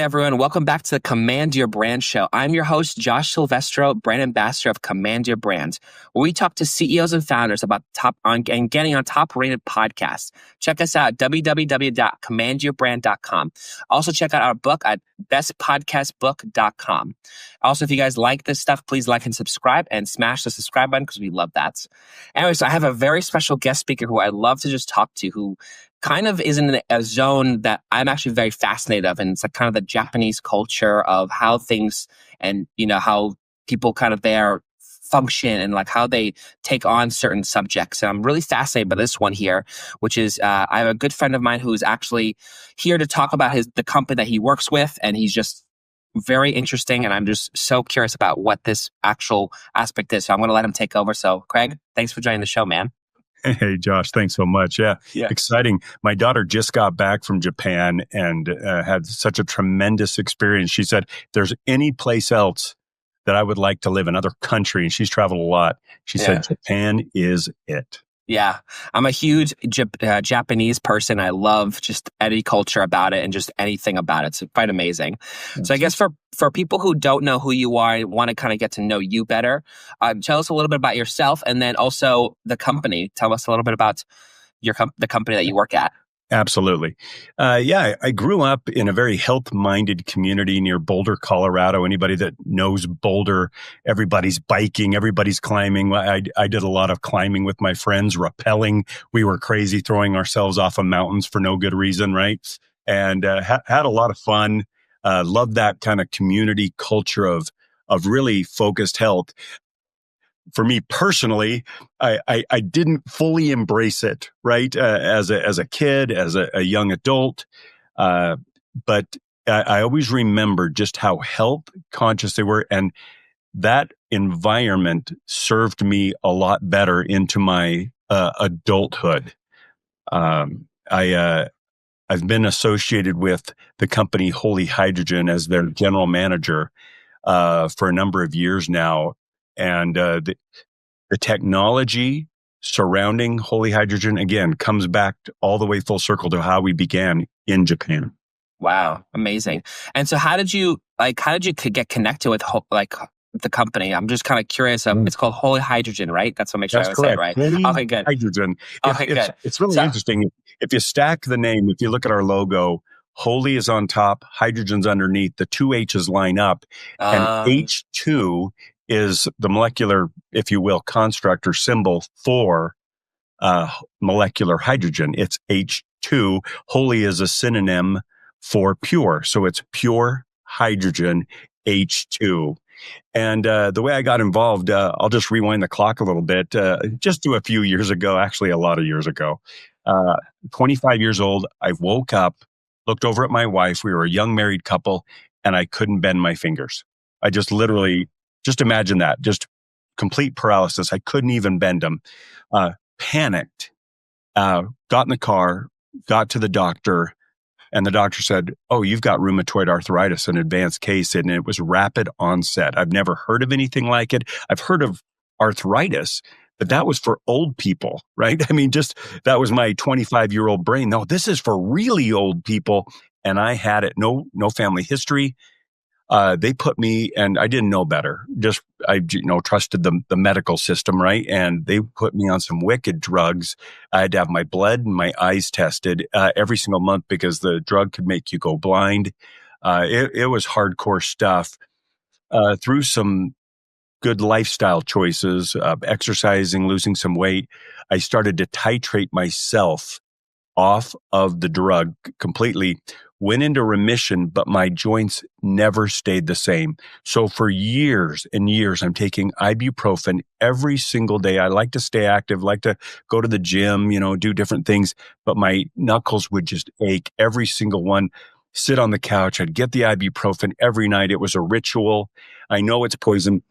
everyone. Welcome back to the Command Your Brand Show. I'm your host, Josh Silvestro, brand ambassador of Command Your Brand, where we talk to CEOs and founders about getting on top-rated podcasts. Check us out at www.commandyourbrand.com. Also, check out our book at bestpodcastbook.com. Also, if you guys like this stuff, please like and subscribe and smash the subscribe button because we love that. Anyways, I have a very special guest speaker who I'd love to just talk to, who kind of is in a zone that I'm actually very fascinated of. And it's like kind of the Japanese culture of how things and, how people kind of there function and like how they take on certain subjects. And I'm really fascinated by this one here, which is I have a good friend of mine who's actually here to talk about the company that he works with. And he's just very interesting. And I'm just so curious about what this actual aspect is. So I'm going to let him take over. So Craig, thanks for joining the show, man. Hey, Josh, thanks so much. Yeah, exciting. My daughter just got back from Japan and had such a tremendous experience. She said, if there's any place else that I would like to live, another country, and she's traveled a lot, she said, Japan is it. Yeah, I'm a huge Japanese person. I love just any culture about it and just anything about it. It's quite amazing. So I guess for people who don't know who you are and want to kind of get to know you better, tell us a little bit about yourself and then also the company. Tell us a little bit about the company that you work at. Absolutely. I grew up in a very health-minded community near Boulder, Colorado. Anybody that knows Boulder, everybody's biking, everybody's climbing. I did a lot of climbing with my friends, rappelling. We were crazy, throwing ourselves off of mountains for no good reason, right? And had a lot of fun. Loved that kind of community culture of really focused health. For me personally, I didn't fully embrace it, right? As a kid, as a young adult. But I always remembered just how health conscious they were. And that environment served me a lot better into my adulthood. I've been associated with the company Holy Hydrogen as their general manager for a number of years now. And the technology surrounding Holy Hydrogen, again, comes back all the way full circle to how we began in Japan. Wow, amazing. And so how did you get connected with the company? I'm just kind of curious. It's called Holy Hydrogen, right? That's what makes sure I say it right. Holy okay, good. Hydrogen. Good. It's really interesting. If you stack the name, if you look at our logo, Holy is on top, hydrogen's underneath, the two H's line up, and H2 is the molecular, if you will, construct or symbol for molecular hydrogen. It's H2. Holy is a synonym for pure. So it's pure hydrogen, H2. And the way I got involved, I'll just rewind the clock a little bit, just to a few years ago, actually a lot of years ago. 25 years old, I woke up, looked over at my wife. We were a young married couple, and I couldn't bend my fingers. I just literally, just imagine that, just complete paralysis. I couldn't even bend them. Panicked, got in the car, got to the doctor, and the doctor said, "Oh, you've got rheumatoid arthritis, an advanced case." And it was rapid onset. I've never heard of anything like it. I've heard of arthritis, but that was for old people, right? I mean, that was my 25-year-old brain. No, this is for really old people. And I had it. No family history. They put me, and I didn't know better. I trusted the medical system, right? And they put me on some wicked drugs. I had to have my blood and my eyes tested every single month because the drug could make you go blind. It was hardcore stuff. Through some good lifestyle choices, exercising, losing some weight, I started to titrate myself off of the drug completely, went into remission, but my joints never stayed the same. So for years and years, I'm taking ibuprofen every single day. I like to stay active, like to go to the gym, do different things, but my knuckles would just ache, every single one. Sit on the couch. I'd get the ibuprofen every night. It was a ritual. I know it's poison.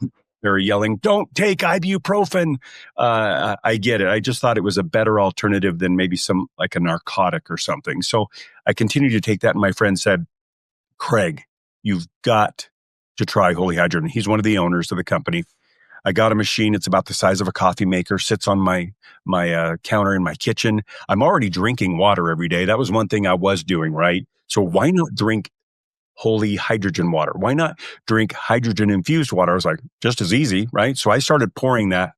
They're yelling, "Don't take ibuprofen." I get it. I just thought it was a better alternative than maybe like a narcotic or something. So I continued to take that. And my friend said, "Craig, you've got to try Holy Hydrogen." He's one of the owners of the company. I got a machine. It's about the size of a coffee maker, sits on my counter in my kitchen. I'm already drinking water every day. That was one thing I was doing, right? So why not drink holy hydrogen water? Why not drink hydrogen-infused water? I was like, just as easy, right? So I started pouring that.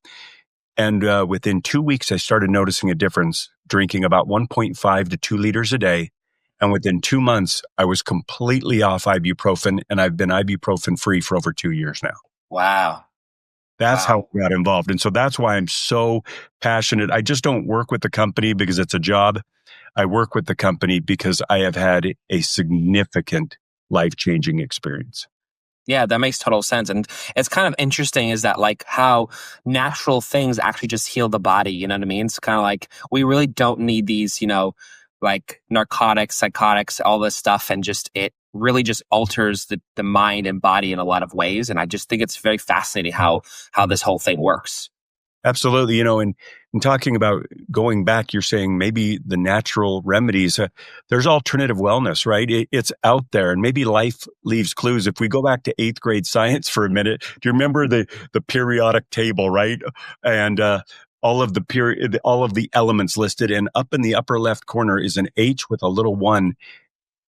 And within 2 weeks, I started noticing a difference, drinking about 1.5 to 2 liters a day. And within 2 months, I was completely off ibuprofen, and I've been ibuprofen free for over 2 years now. Wow. That's how I got involved. And so that's why I'm so passionate. I just don't work with the company because it's a job. I work with the company because I have had a significant life-changing experience. Yeah, that makes total sense. And it's kind of interesting is that like how natural things actually just heal the body. You know what I mean? It's kind of like we really don't need these, like narcotics, psychotics, all this stuff. And just it really just alters the mind and body in a lot of ways. And I just think it's very fascinating how this whole thing works. Absolutely. And talking about going back, you're saying maybe the natural remedies, there's alternative wellness, right? It's out there, and maybe life leaves clues. If we go back to 8th grade science for a minute, do you remember the periodic table, right? And all of the elements listed, and up in the upper left corner is an H with a little 1.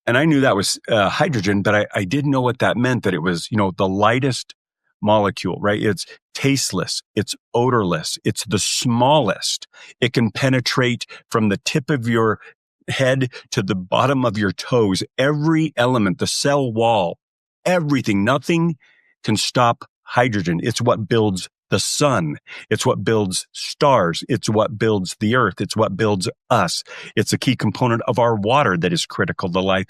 And I knew that was hydrogen, but I didn't know what that meant, that it was, the lightest molecule, right? It's tasteless. It's odorless. It's the smallest. It can penetrate from the tip of your head to the bottom of your toes. Every element, the cell wall, everything, nothing can stop hydrogen. It's what builds the sun. It's what builds stars. It's what builds the earth. It's what builds us. It's a key component of our water that is critical to life.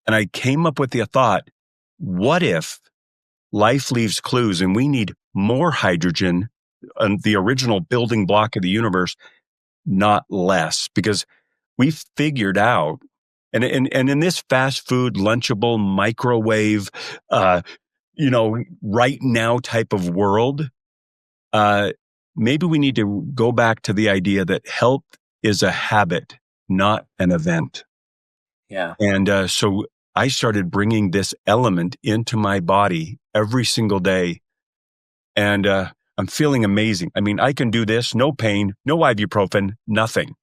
And I came up with the thought, what if life leaves clues and we need more hydrogen, the original building block of the universe, not less? Because we figured out, and in this fast food, lunchable, microwave, right now type of world, maybe we need to go back to the idea that health is a habit, not an event. Yeah. And so I started bringing this element into my body every single day. And I'm feeling amazing. I mean, I can do this, no pain, no ibuprofen, nothing,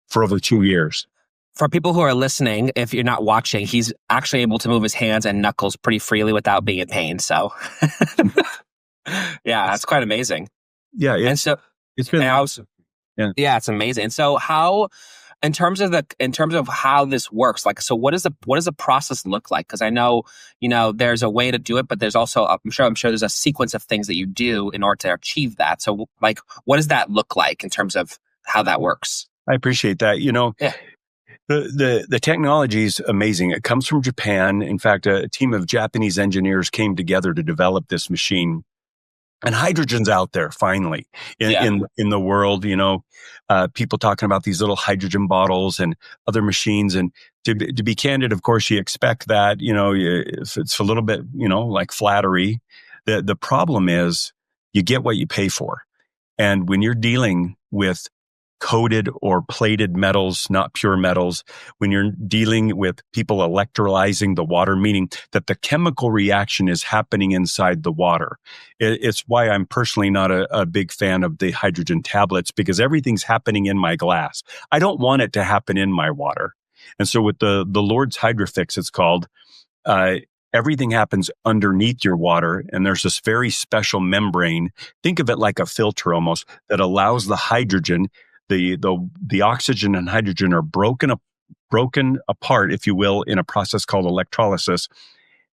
for over 2 years. For people who are listening, if you're not watching, he's actually able to move his hands and knuckles pretty freely without being in pain. So yeah, that's quite amazing. Yeah. It's been awesome. Yeah, it's amazing. And so how, in terms of how this works, like, so what does the process look like? Because I know, there's a way to do it, but there's also, I'm sure there's a sequence of things that you do in order to achieve that. So like, what does that look like in terms of how that works? I appreciate that. Yeah. The technology is amazing. It comes from Japan. In fact, a team of Japanese engineers came together to develop this machine. And hydrogen's out there finally in the world. People talking about these little hydrogen bottles and other machines. And to be candid, of course, you expect that. It's a little bit like flattery. The problem is you get what you pay for, and when you're dealing with coated or plated metals, not pure metals, when you're dealing with people electrolyzing the water, meaning that the chemical reaction is happening inside the water. It's why I'm personally not a big fan of the hydrogen tablets, because everything's happening in my glass. I don't want it to happen in my water. And so with the Lord's Hydrifix, it's called, everything happens underneath your water, and there's this very special membrane. Think of it like a filter almost, that allows the hydrogen, the oxygen and hydrogen are broken apart, if you will, in a process called electrolysis.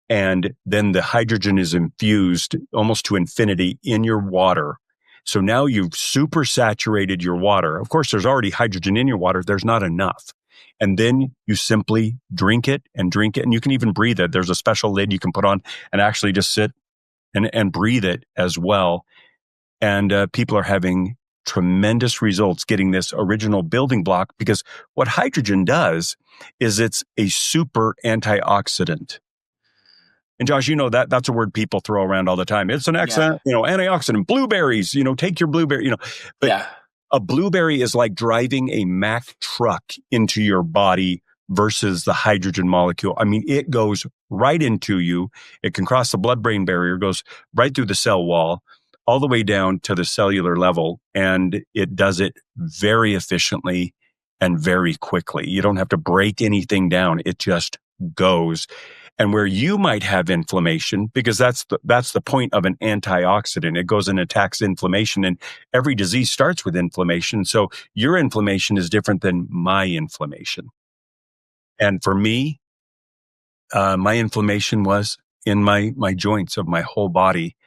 And then the hydrogen is infused almost to infinity in your water. So now you've super saturated your water. Of course, there's already hydrogen in your water. There's not enough. And then you simply drink it. And you can even breathe it. There's a special lid you can put on and actually just sit and breathe it as well. And people are having tremendous results getting this original building block, because what hydrogen does is it's a super antioxidant. And Josh, that's a word people throw around all the time. It's an excellent, antioxidant. Blueberries, take your blueberry, but a blueberry is like driving a Mack truck into your body versus the hydrogen molecule. I mean, it goes right into you. It can cross the blood-brain barrier, goes right through the cell wall, all the way down to the cellular level. And it does it very efficiently and very quickly. You don't have to break anything down. It just goes. And where you might have inflammation, because that's the point of an antioxidant. It goes and attacks inflammation, and every disease starts with inflammation. So your inflammation is different than my inflammation. And for me, my inflammation was in my joints of my whole body,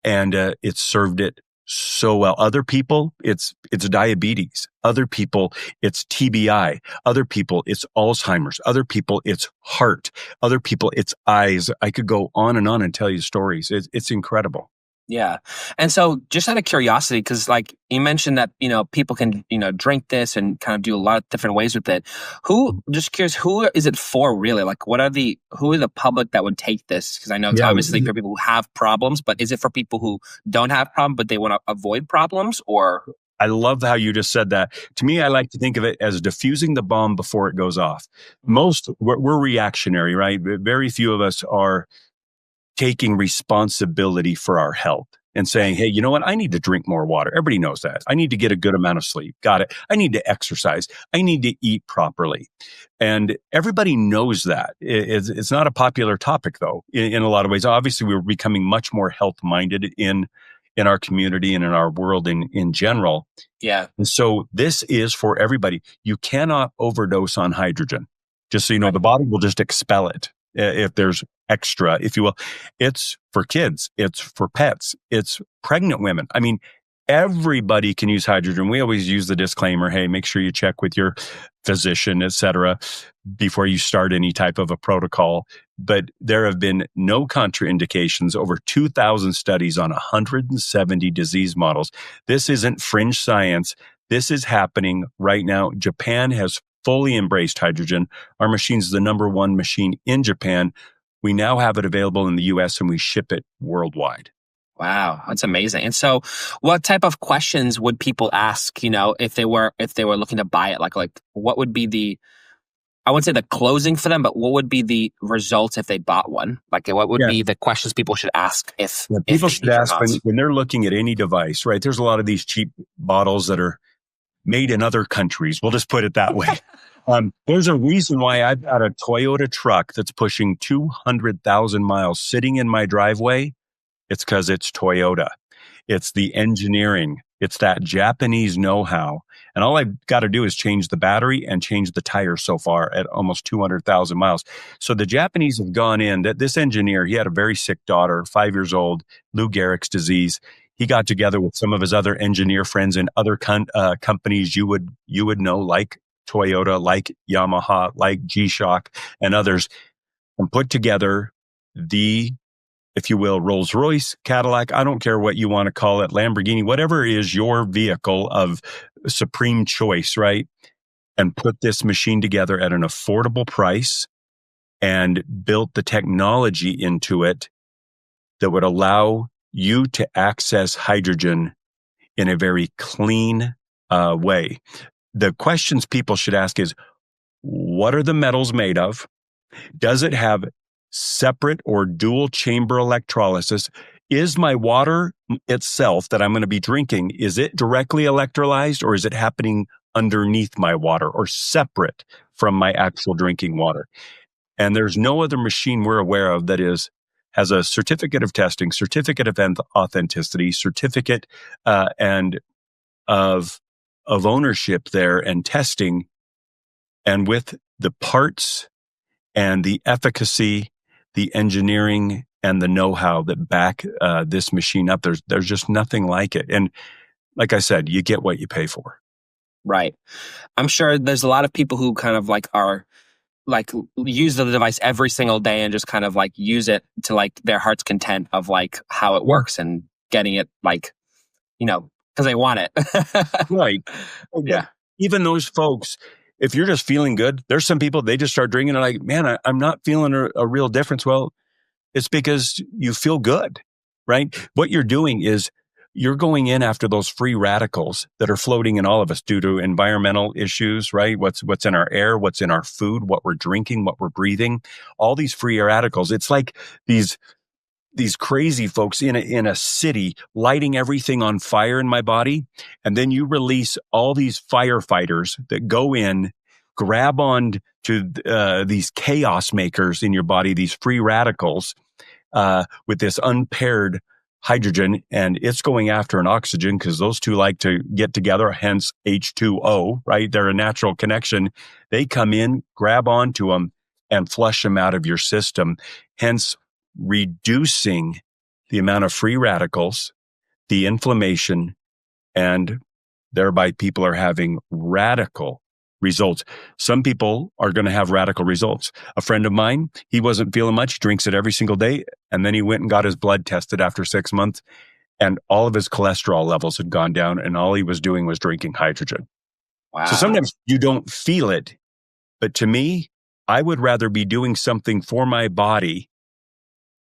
and it served it so well. Other people, it's diabetes. Other people, it's TBI. Other people, it's Alzheimer's. Other people, it's heart. Other people, it's eyes. I could go on and tell you stories. It's incredible. Yeah. And so just out of curiosity, because like you mentioned that, people can, drink this and kind of do a lot of different ways with it. Just curious, who is it for really? Like who are the public that would take this? Because I know it's obviously for people who have problems, but is it for people who don't have problems, but they want to avoid problems, or? I love how you just said that. To me, I like to think of it as diffusing the bomb before it goes off. We're reactionary, right? Very few of us are taking responsibility for our health and saying, hey, you know what? I need to drink more water. Everybody knows that. I need to get a good amount of sleep. Got it. I need to exercise. I need to eat properly. And everybody knows that. It's not a popular topic, though, in a lot of ways. Obviously, we're becoming much more health-minded in our community and in our world in general. Yeah. And so this is for everybody. You cannot overdose on hydrogen. Just so you know, the body will just expel it if there's extra, if you will. It's for kids. It's for pets. It's pregnant women. I mean, everybody can use hydrogen. We always use the disclaimer, hey, make sure you check with your physician, et cetera, before you start any type of a protocol. But there have been no contraindications, over 2,000 studies on 170 disease models. This isn't fringe science. This is happening right now. Japan has fully embraced hydrogen. Our machine's the number one machine in Japan. We now have it available in the US and we ship it worldwide. Wow, that's amazing. And so what type of questions would people ask, if they were looking to buy it? Like what would be I wouldn't say the closing for them, but what would be the results if they bought one? Like what would be the questions people should ask people should ask when they're looking at any device, right? There's a lot of these cheap bottles that are made in other countries. We'll just put it that way. There's a reason why I've got a Toyota truck that's pushing 200,000 miles sitting in my driveway. It's because it's Toyota. It's the engineering. It's that Japanese know-how. And all I've got to do is change the battery and change the tire so far at almost 200,000 miles. So the Japanese have gone in. That this engineer, he had a very sick daughter, 5 years old, Lou Gehrig's disease. He got together with some of his other engineer friends in other companies you would know, like Toyota, like Yamaha, like G-Shock, and others, and put together the, if you will, Rolls-Royce, Cadillac, I don't care what you want to call it, Lamborghini, whatever is your vehicle of supreme choice, right? And put this machine together at an affordable price and built the technology into it that would allow you to access hydrogen in a very clean way. The questions people should ask is, what are the metals made of? Does it have separate or dual chamber electrolysis? Is my water itself that I'm going to be drinking, is it directly electrolyzed, or is it happening underneath my water or separate from my actual drinking water? And there's no other machine we're aware of that has a certificate of testing, certificate of authenticity, certificate and of ownership there and testing, and with the parts and the efficacy, the engineering and the know-how that back this machine up. There's just nothing like it. And like I said, you get what you pay for. Right. I'm sure there's a lot of people who kind of are use the device every single day and just kind of use it to their heart's content of how it works and getting it because they want it. Right. Yeah. Even those folks, if you're just feeling good, there's some people, they just start drinking and like, man, I'm not feeling a real difference. Well, it's because you feel good, right? What you're doing is you're going in after those free radicals that are floating in all of us due to environmental issues, right? What's in our air, what's in our food, what we're drinking, what we're breathing, all these free radicals. It's like these crazy folks in a city lighting everything on fire in my body. And then you release all these firefighters that go in, grab on to these chaos makers in your body, these free radicals, with this unpaired hydrogen, and it's going after an oxygen because those two like to get together, hence H2O, right? They're a natural connection. They come in, grab onto them, and flush them out of your system, hence reducing the amount of free radicals, the inflammation, and thereby people are having radical results. Some people are going to have radical results. A friend of mine, he wasn't feeling much, he drinks it every single day. And then he went and got his blood tested after 6 months, and all of his cholesterol levels had gone down, and all he was doing was drinking hydrogen. Wow. So sometimes you don't feel it. But to me, I would rather be doing something for my body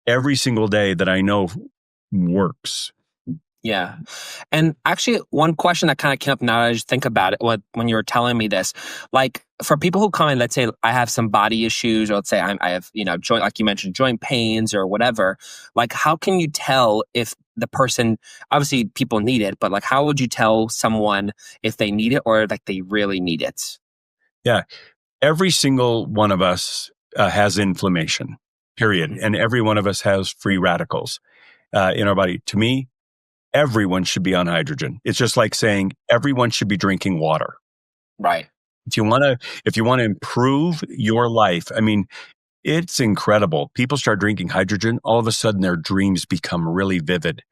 every single day that I know works. Yeah. And actually, one question that kind of came up now that I just think about it when you were telling me this, like for people who come in, let's say I have some body issues, or let's say I have, joint, like you mentioned, joint pains or whatever, like how can you tell if the person, obviously people need it, but like how would you tell someone if they need it or like they really need it? Yeah. Every single one of us has inflammation, period. And every one of us has free radicals in our body. To me, everyone should be on hydrogen. It's just like saying everyone should be drinking water. Right. If you want to improve your life, I mean, it's incredible. People start drinking hydrogen, all of a sudden their dreams become really vivid.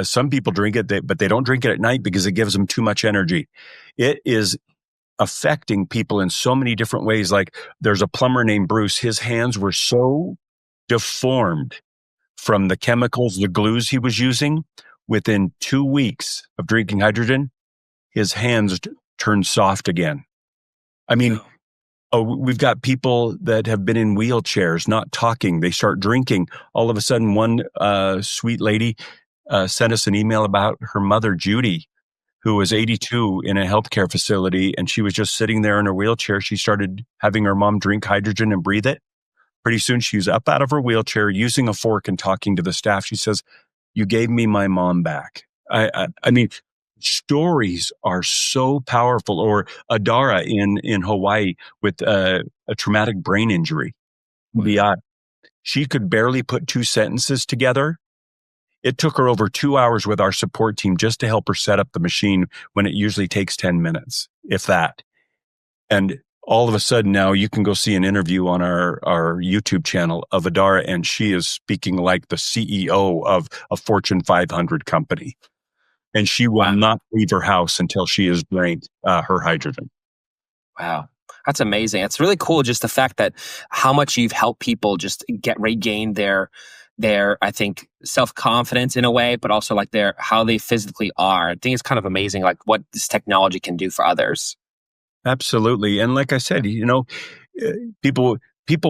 Some people drink it, but they don't drink it at night because it gives them too much energy. It is affecting people in so many different ways. Like there's a plumber named Bruce. His hands were so deformed from the chemicals, the glues he was using. Within 2 weeks of drinking hydrogen, his hands turned soft again. I mean, we've got people that have been in wheelchairs, not talking. They start drinking. All of a sudden, one sweet lady sent us an email about her mother, Judy, who was 82 in a healthcare facility, and she was just sitting there in her wheelchair. She started having her mom drink hydrogen and breathe it. Pretty soon, she was up out of her wheelchair, using a fork and talking to the staff. She says, "You gave me my mom back." I mean, stories are so powerful. Or Adara in Hawaii with a traumatic brain injury. Beyond, she could barely put 2 sentences together. It took her over 2 hours with our support team just to help her set up the machine when it usually takes 10 minutes, if that. And all of a sudden now you can go see an interview on our YouTube channel of Adara, and she is speaking like the CEO of a Fortune 500 company. And she will not leave her house until she has drank her hydrogen. Wow. That's amazing. It's really cool, just the fact that how much you've helped people just regain their I think self-confidence in a way, but also like how they physically are. I think it's kind of amazing like what this technology can do for others. Absolutely. And like I said, people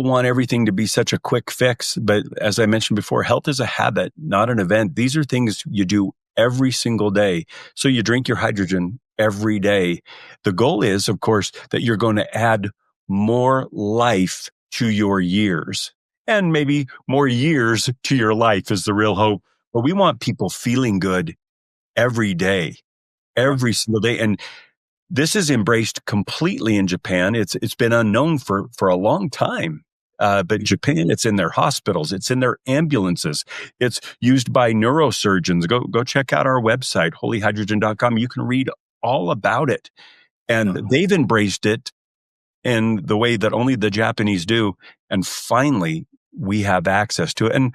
want everything to be such a quick fix. But as I mentioned before, health is a habit, not an event. These are things you do every single day. So you drink your hydrogen every day. The goal is, of course, that you're going to add more life to your years, and maybe more years to your life is the real hope. But we want people feeling good every day, every single day. And this is embraced completely in Japan. It's been unknown for a long time. But Japan, it's in their hospitals, it's in their ambulances, it's used by neurosurgeons. Go check out our website, holyhydrogen.com. You can read all about it. And they've embraced it in the way that only the Japanese do. And finally, we have access to it. And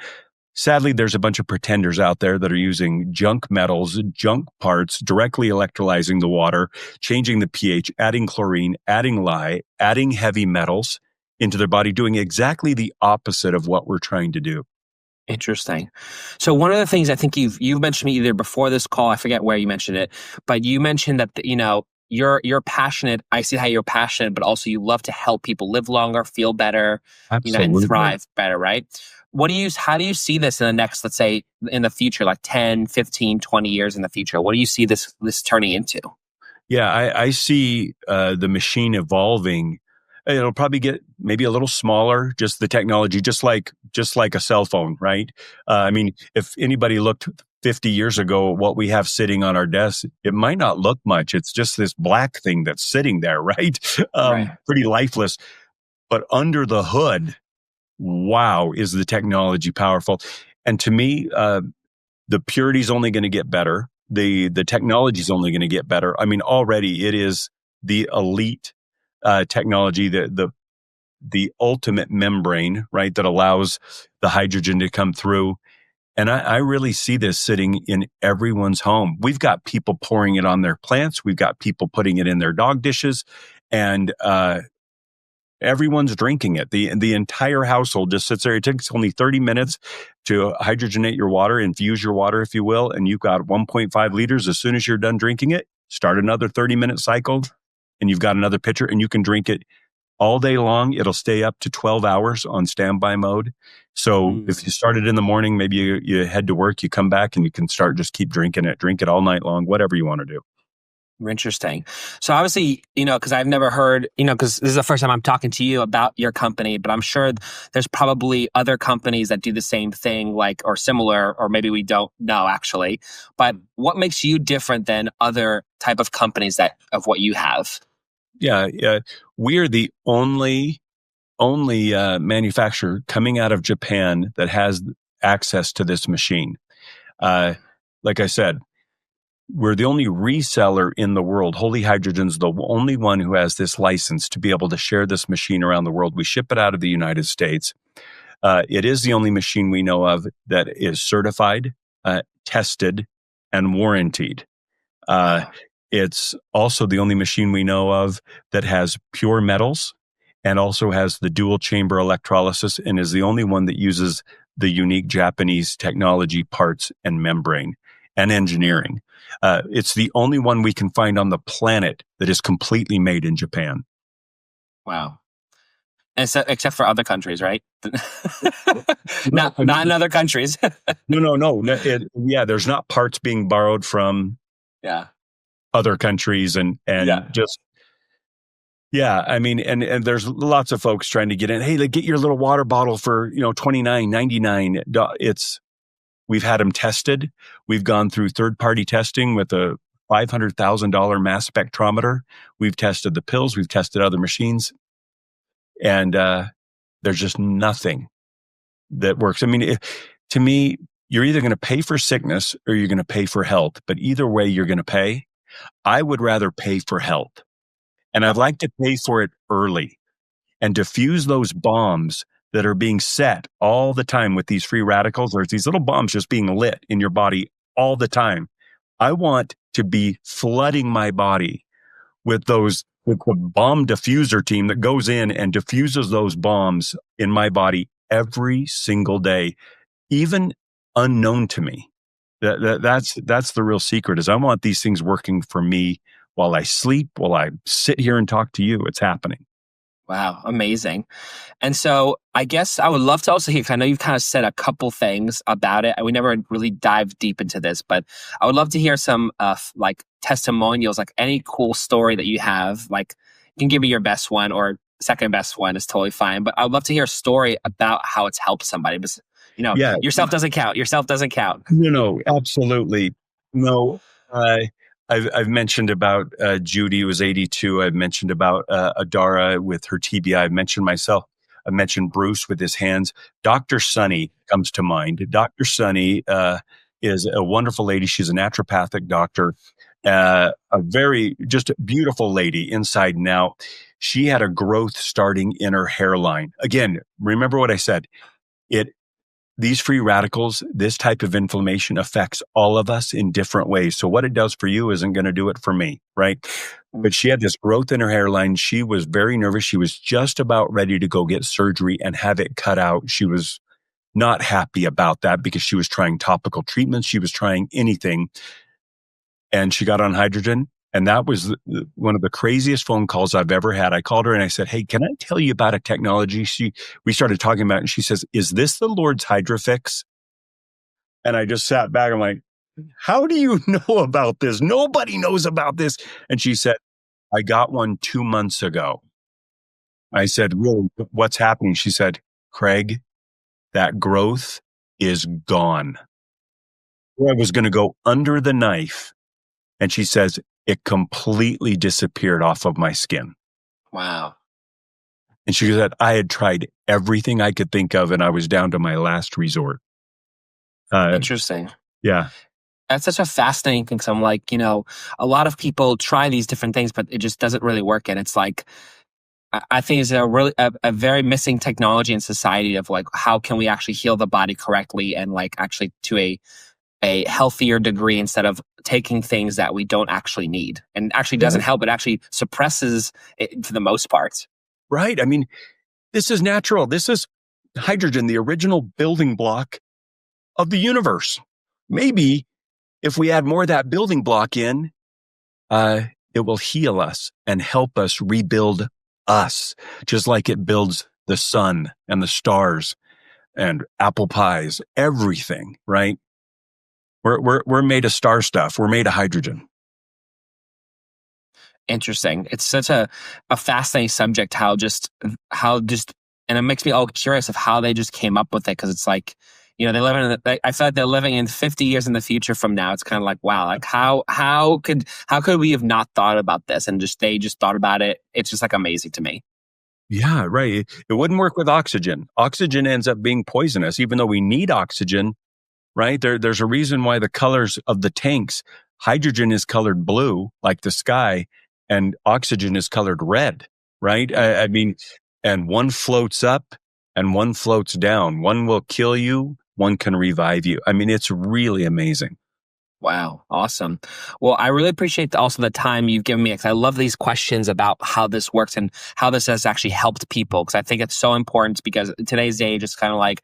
sadly, there's a bunch of pretenders out there that are using junk metals, junk parts, directly electrolyzing the water, changing the pH, adding chlorine, adding lye, adding heavy metals into their body, doing exactly the opposite of what we're trying to do. Interesting. So one of the things I think you've mentioned to me either before this call, I forget where you mentioned it, but you mentioned that you're passionate. I see how you're passionate, but also you love to help people live longer, feel better, Absolutely. And thrive better, right? How do you see this in the next, let's say in the future, like 10, 15, 20 years in the future? What do you see this turning into? Yeah, I see the machine evolving. It'll probably get maybe a little smaller, just the technology, just like a cell phone, right? I mean, if anybody looked 50 years ago, what we have sitting on our desk, it might not look much. It's just this black thing that's sitting there, right? Right. Pretty lifeless. But under the hood, wow, is the technology powerful. And to me, the purity is only going to get better. The technology is only going to get better. I mean, already it is the elite technology, the ultimate membrane, right, that allows the hydrogen to come through. And I really see this sitting in everyone's home. We've got people pouring it on their plants. We've got people putting it in their dog dishes, and everyone's drinking it. The entire household just sits there. It takes only 30 minutes to hydrogenate your water, infuse your water, if you will, and you've got 1.5 liters. As soon as you're done drinking it, start another 30-minute cycle, and you've got another pitcher, and you can drink it all day long. It'll stay up to 12 hours on standby mode. So if you start it in the morning, maybe you head to work, you come back, and you can just keep drinking it. Drink it all night long, whatever you want to do. Interesting. So obviously, because I've never heard, because this is the first time I'm talking to you about your company, but I'm sure there's probably other companies that do the same thing, or similar, or maybe we don't know actually. But what makes you different than other type of companies of what you have? Yeah. We're the only manufacturer coming out of Japan that has access to this machine. Like I said, we're the only reseller in the world. Holy Hydrogen's the only one who has this license to be able to share this machine around the world. We ship it out of the United States. It is the only machine we know of that is certified, tested, and warrantied. It's also the only machine we know of that has pure metals and also has the dual chamber electrolysis, and is the only one that uses the unique Japanese technology parts and membrane and engineering. It's the only one we can find on the planet that is completely made in Japan. Wow. And so, except for other countries, right? not in other countries. No. There's not parts being borrowed from other countries and just. Yeah, I mean, and there's lots of folks trying to get in. Hey, get your little water bottle for $29.99. We've had them tested. We've gone through third-party testing with a $500,000 mass spectrometer. We've tested the pills. We've tested other machines, and there's just nothing that works. I mean, to me, you're either going to pay for sickness or you're going to pay for health. But either way, you're going to pay. I would rather pay for health. And I'd like to pay for it early and diffuse those bombs that are being set all the time with these free radicals. There's these little bombs just being lit in your body all the time. I want to be flooding my body with the bomb diffuser team that goes in and diffuses those bombs in my body every single day, even unknown to me. That's the real secret, is I want these things working for me while I sleep, while I sit here and talk to you. It's happening. Wow, amazing. And so I guess I would love to also hear, because I know you've kind of said a couple things about it. We never really dive deep into this, but I would love to hear some testimonials, any cool story that you have. You can give me your best one, or second best one is totally fine. But I would love to hear a story about how it's helped somebody. But, yourself doesn't count. Yourself doesn't count. No, absolutely. No, I've mentioned about Judy, who was 82. I've mentioned about Adara with her TBI. I've mentioned myself. I've mentioned Bruce with his hands. Dr. Sunny comes to mind. Dr. Sunny is a wonderful lady. She's a naturopathic doctor, a very just beautiful lady inside and out. She had a growth starting in her hairline. Again, remember what I said. These free radicals, this type of inflammation affects all of us in different ways. So what it does for you isn't going to do it for me, right? But she had this growth in her hairline. She was very nervous. She was just about ready to go get surgery and have it cut out. She was not happy about that because she was trying topical treatments. She was trying anything. And she got on hydrogen. And that was one of the craziest phone calls I've ever had. I called her and I said, hey, can I tell you about a technology? We started talking about it, and she says, is this the Lord's Hydrifix? And I just sat back. I'm like, how do you know about this? Nobody knows about this. And she said, I got one 2 months ago. I said, really, what's happening? She said, Craig, that growth is gone. where I was going to go under the knife. And she says, it completely disappeared off of my skin. Wow. And she said, I had tried everything I could think of, and I was down to my last resort. Interesting. Yeah. That's such a fascinating thing. 'Cause I'm like, a lot of people try these different things, but it just doesn't really work. And it's like, I think it's a very missing technology in society of like, how can we actually heal the body correctly and like actually to a healthier degree instead of taking things that we don't actually need and actually doesn't help. It actually suppresses it for the most part. Right. I mean, this is natural. This is hydrogen, the original building block of the universe. Maybe if we add more of that building block in, it will heal us and help us rebuild us, just like it builds the sun and the stars and apple pies, everything, right? We're made of star stuff. We're made of hydrogen. Interesting. It's such a fascinating subject, how and it makes me all curious of how they just came up with it. Cause it's like, they live I feel like they're living in 50 years in the future from now. It's kind of like, wow, like how could we have not thought about this? And they just thought about it. It's just like amazing to me. Yeah, right. It wouldn't work with oxygen. Oxygen ends up being poisonous, even though we need oxygen, right? There's a reason why the colors of the tanks, hydrogen is colored blue, like the sky, and oxygen is colored red, right? I mean, and one floats up and one floats down. One will kill you. One can revive you. I mean, it's really amazing. Wow. Awesome. Well, I really appreciate also the time you've given me, because I love these questions about how this works and how this has actually helped people. Because I think it's so important, because in today's age, it's kind of like,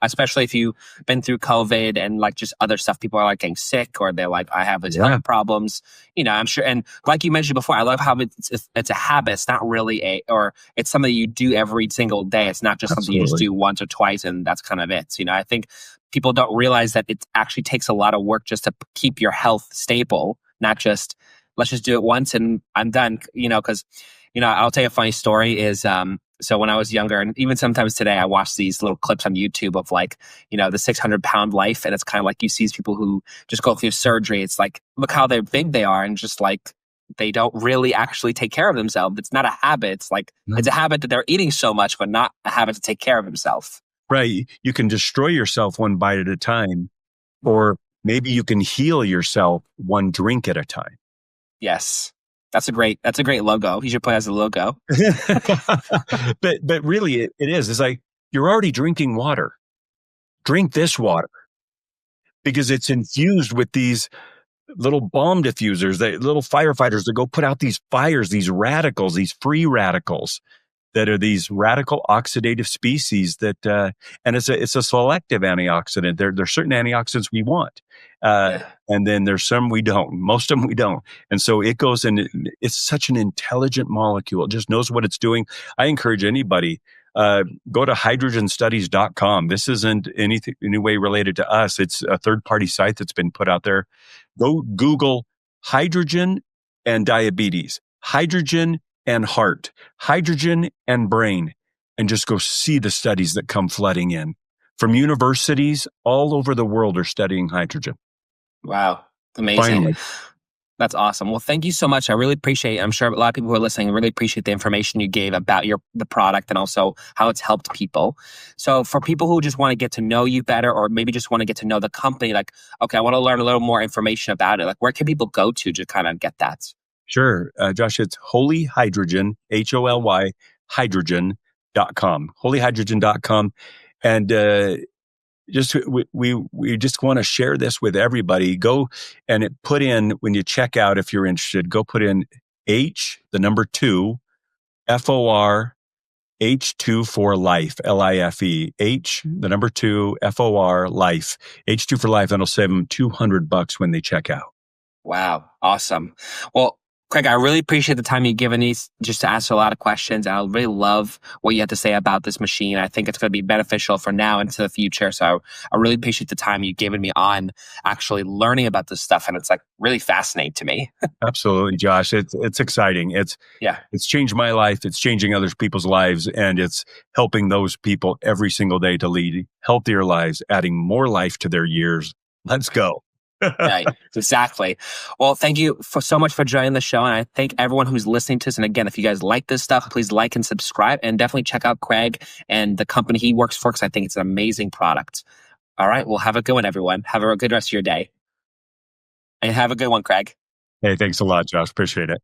especially if you've been through COVID and like just other stuff, people are like getting sick, or they're like, I have these health problems, I'm sure. And like you mentioned before, I love how it's a habit. It's not really or it's something you do every single day. It's not just something you just do once or twice and that's kind of it. I think people don't realize that it actually takes a lot of work just to keep your health stable, not just, let's just do it once and I'm done, because, I'll tell you a funny story is, so when I was younger, and even sometimes today, I watch these little clips on YouTube of like, the 600-pound life. And it's kind of like you see these people who just go through surgery. It's like, look how big they are. And just like, they don't really actually take care of themselves. It's not a habit. It's like, it's a habit that they're eating so much, but not a habit to take care of themselves. Right. You can destroy yourself one bite at a time, or maybe you can heal yourself one drink at a time. Yes. That's a great logo. You should put it as a logo. But really it is. It's like, you're already drinking water. Drink this water, because it's infused with these little bomb diffusers, little firefighters that go put out these fires, these radicals, these free radicals that are these radical oxidative species that, and it's a selective antioxidant. There's certain antioxidants we want. And then there's some we don't. Most of them we don't. And so it goes in, it's such an intelligent molecule. It just knows what it's doing. I encourage anybody, go to hydrogenstudies.com. This isn't any way related to us. It's a third-party site that's been put out there. Go Google hydrogen and diabetes, hydrogen and heart, hydrogen and brain, and just go see the studies that come flooding in from universities all over the world are studying hydrogen. Wow. Amazing. Finally. That's awesome. Well, thank you so much. I really appreciate it. I'm sure a lot of people who are listening really appreciate the information you gave about the product and also how it's helped people. So for people who just want to get to know you better, or maybe just want to get to know the company, like, okay, I want to learn a little more information about it. Like, where can people go to kind of get that? Sure. Josh, it's Holy Hydrogen, HOLY, hydrogen.com, holyhydrogen.com. And we just want to share this with everybody. Go and put in, when you check out, if you're interested, go put in H, the number 2, FOR, H2 for life, LIFE, H, the number 2, FOR, life, H2 for life, and it'll save them $200 when they check out. Wow. Awesome. Well, Craig, I really appreciate the time you've given me just to answer a lot of questions. And I really love what you had to say about this machine. I think it's going to be beneficial for now and to the future. So I really appreciate the time you've given me on actually learning about this stuff. And it's like really fascinating to me. Absolutely, Josh. It's exciting. It's changed my life. It's changing other people's lives. And it's helping those people every single day to lead healthier lives, adding more life to their years, Let's go. Right, exactly. Well, thank you so much for joining the show. And I thank everyone who's listening to this. And again, if you guys like this stuff, please like and subscribe, and definitely check out Craig and the company he works for, because I think it's an amazing product. All right. Well, have a good one, everyone. Have a good rest of your day. And have a good one, Craig. Hey, thanks a lot, Josh. Appreciate it.